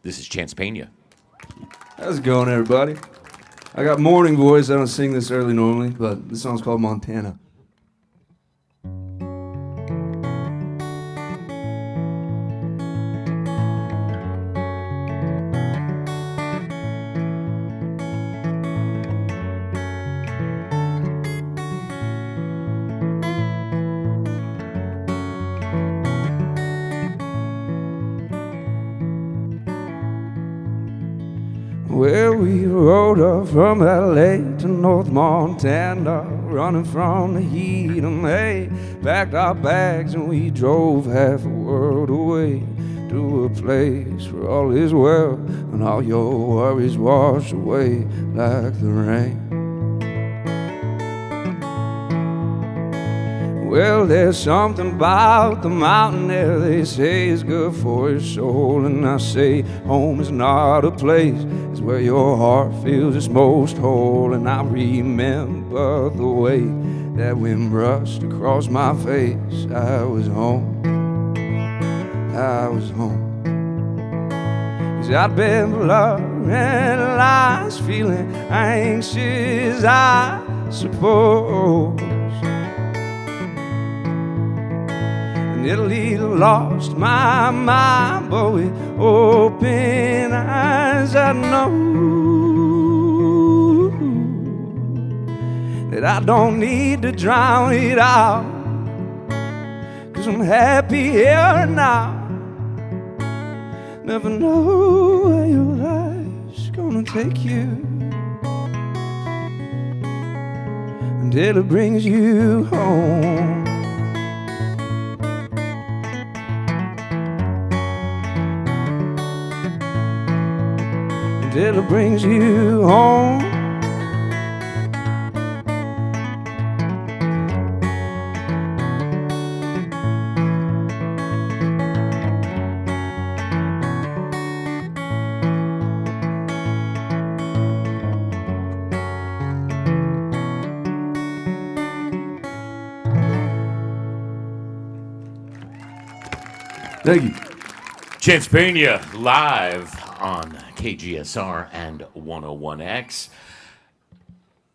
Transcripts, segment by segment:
This is Chance Peña. How's it going, everybody? I got morning voice. I don't sing this early normally, but this song's called Montana. Well, we rode up from LA to North Montana, running from the heat of May. Packed our bags and we drove half a world away to a place where all is well and all your worries wash away like the rain. Well, there's something about the mountain there they say is good for your soul. And I say home is not a place, it's where your heart feels its most whole. And I remember the way that wind brushed across my face. I was home, I was home. 'Cause I'd been blurring lies, feeling anxious, I suppose. Nearly lost my mind, but with open eyes I know that I don't need to drown it out, 'cause I'm happy here now. Never know where your life's gonna take you until it brings you home. Until it brings you home. Thank you. Chance Peña live on KGSR and 101X.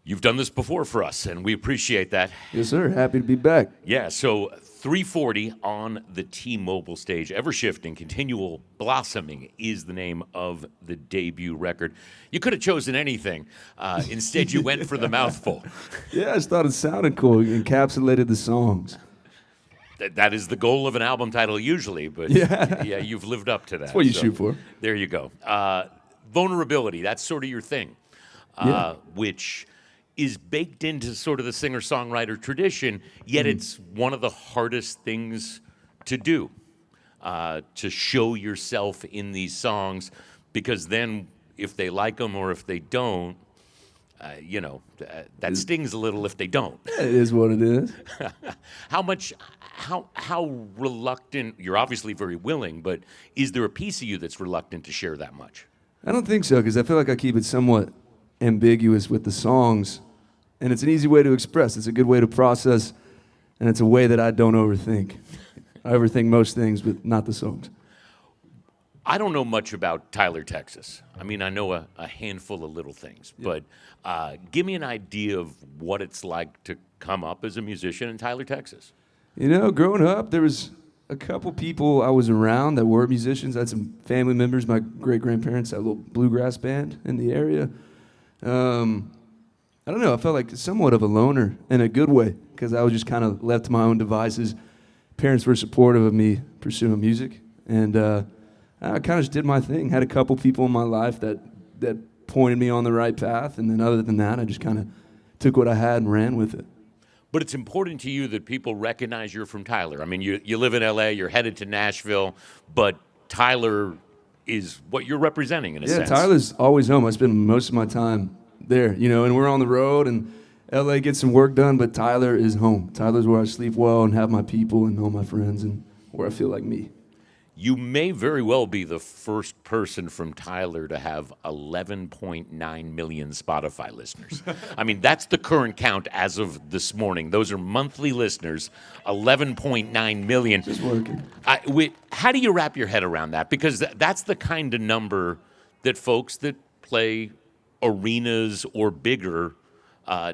You've done this before for us, and we appreciate that. Yes, sir. Happy to be back. Yeah, so 340 on the T-Mobile stage. Ever shifting, continual blossoming is the name of the debut record. You could have chosen anything. Instead, you went for the mouthful. Yeah, I just thought it sounded cool. It encapsulated the songs. That is the goal of an album title usually, but yeah, you've lived up to that. That's what you shoot for. There you go. Vulnerability, that's sort of your thing, which is baked into sort of the singer-songwriter tradition, yet it's one of the hardest things to do, to show yourself in these songs, because then if they like them or if they don't, that stings a little if they don't. It is what it is. How reluctant, you're obviously very willing, but is there a piece of you that's reluctant to share that much? I don't think so, because I feel like I keep it somewhat ambiguous with the songs, and it's an easy way to express. It's a good way to process, and it's a way that I don't overthink. I overthink most things, but not the songs. I don't know much about Tyler, Texas. I mean, I know a handful of little things, but give me an idea of what it's like to come up as a musician in Tyler, Texas. You know, growing up, there was a couple people I was around that were musicians. I had some family members. My great-grandparents had a little bluegrass band in the area. I don't know. I felt like somewhat of a loner in a good way, because I was just kind of left to my own devices. Parents were supportive of me pursuing music, and I kind of just did my thing. Had a couple people in my life that pointed me on the right path, and then other than that, I just kind of took what I had and ran with it. But it's important to you that people recognize you're from Tyler. I mean, you live in L.A., you're headed to Nashville, but Tyler is what you're representing in a sense. Yeah, Tyler's always home. I spend most of my time there, and we're on the road, and L.A. gets some work done, but Tyler is home. Tyler's where I sleep well and have my people and all my friends and where I feel like me. You may very well be the first person from Tyler to have 11.9 million Spotify listeners. I mean, that's the current count as of this morning. Those are monthly listeners, 11.9 million. Just working. How do you wrap your head around that? Because that's the kind of number that folks that play arenas or bigger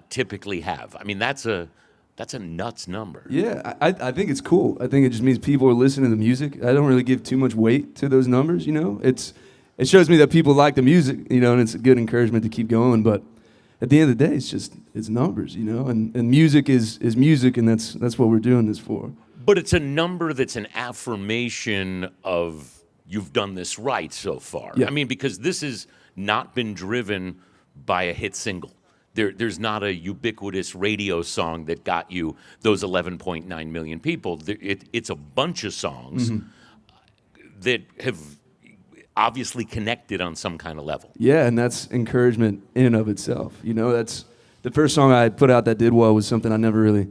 typically have. I mean, that's a nuts number. Yeah, I think it's cool. I think it just means people are listening to the music. I don't really give too much weight to those numbers, you know. It shows me that people like the music, you know, and it's a good encouragement to keep going. But at the end of the day, it's numbers, you know, and music is music, and that's what we're doing this for. But it's a number that's an affirmation of you've done this right so far. Yeah. I mean, because this has not been driven by a hit single. There's not a ubiquitous radio song that got you those 11.9 million people. It's a bunch of songs that have obviously connected on some kind of level. Yeah, and that's encouragement in and of itself. You know, that's the first song I put out that did well was something I never really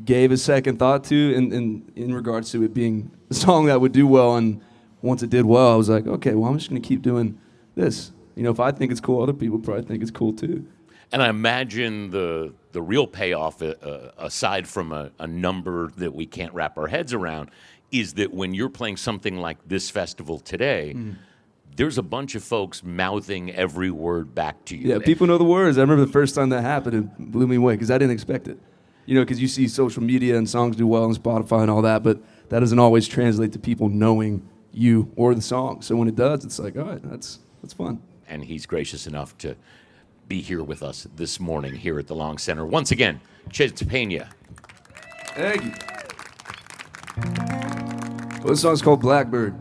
gave a second thought to in regards to it being a song that would do well. And once it did well, I was like, okay, well, I'm just going to keep doing this. You know, if I think it's cool, other people probably think it's cool too. And I imagine the real payoff, aside from a number that we can't wrap our heads around, is that when you're playing something like this festival today, there's a bunch of folks mouthing every word back to you. Yeah, people know the words. I remember the first time that happened, it blew me away because I didn't expect it. You know, because you see social media and songs do well on Spotify and all that, but that doesn't always translate to people knowing you or the song. So when it does, it's like, all right, that's fun. And he's gracious enough to be here with us this morning here at the Long Center. Once again, Chance Peña. Thank you. Well, this song's called Blackbird.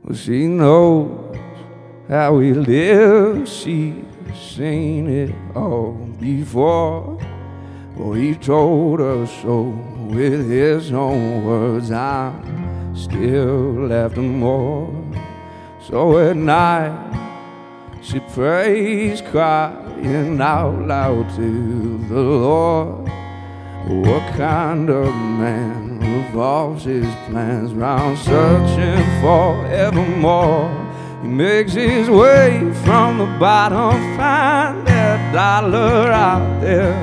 Well, she knows how we live, she's seen it all before. Well, he told us so with his own words. I'm still after more. So at night she prays, crying out loud to the Lord. What kind of man revolves his plans round searching for evermore? He makes his way from the bottom, find that dollar out there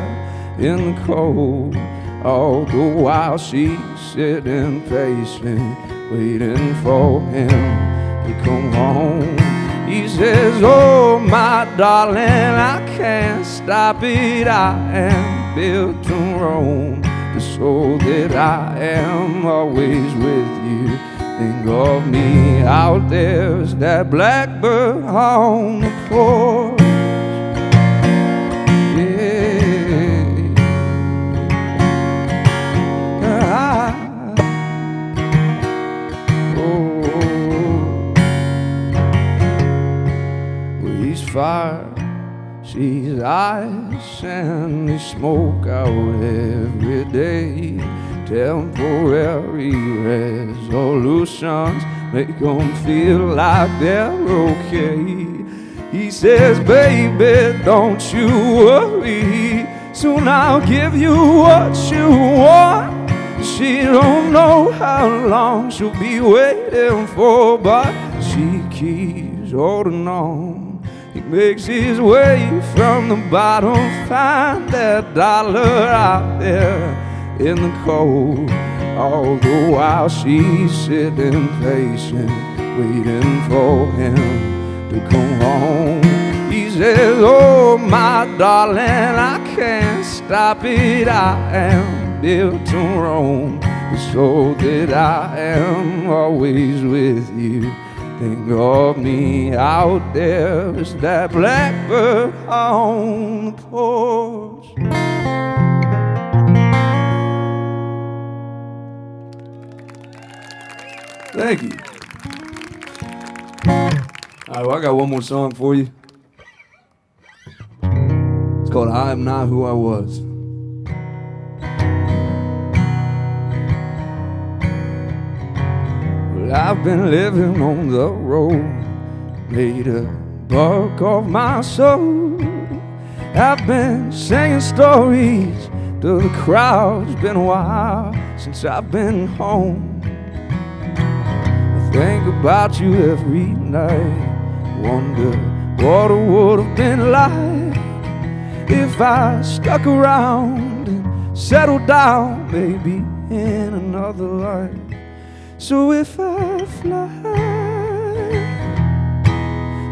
in the cold. All the while she's sitting patient, waiting for him to come home. He says, oh my darling, I can't stop it. I am built to roam, the soul that I am always with you. Think of me out there's that blackbird on the porch. Fire, she's ice, and they smoke out every day. Temporary resolutions make them feel like they're okay. He says, baby, don't you worry, soon I'll give you what you want. She don't know how long she'll be waiting for, but she keeps holding on. He makes his way from the bottom, find that dollar out there in the cold. All the while she's sitting patient, waiting for him to come home. He says, oh my darling, I can't stop it. I am built to roam, the soul that I am always with you. Think of me out there as that blackbird on the porch. Thank you. All right, well, I got one more song for you. It's called I Am Not Who I Was. Well, I've been living on the road, made a buck of my soul. I've been singing stories to the crowd. It's been a while since I've been home. I think about you every night, wonder what it would have been like if I stuck around and settled down, maybe in another life. So if I fly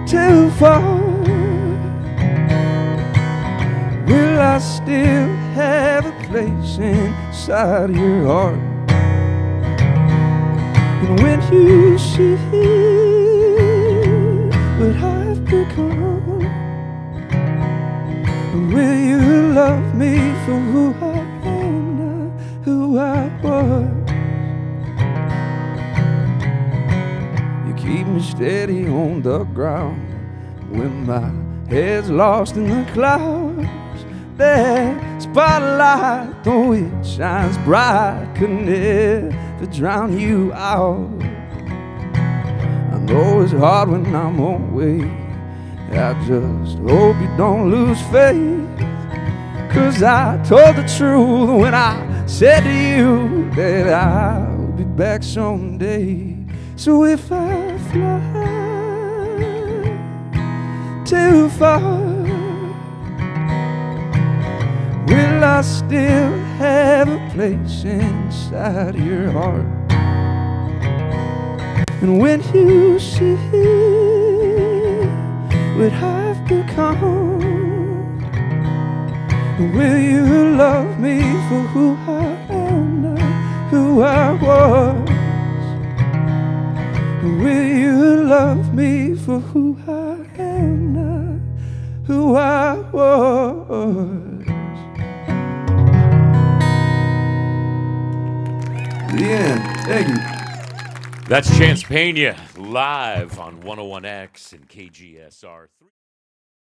too far, will I still have a place inside your heart? And when you see what I've become, will you love me for who I am, not who I was? You keep me steady on the ground when my head's lost in the clouds. That spotlight, though it shines bright, could never drown you out. I know it's hard when I'm away, I just hope you don't lose faith. 'Cause I told the truth when I said to you that I'll be back someday. So if I fly too far, will I still have a place inside your heart? And when you see what I've become, will you love me for who I am, not who I was? Will you love me for who I am, not who I was? The end. Thank you. That's Chance Peña live on 101X and KGSR.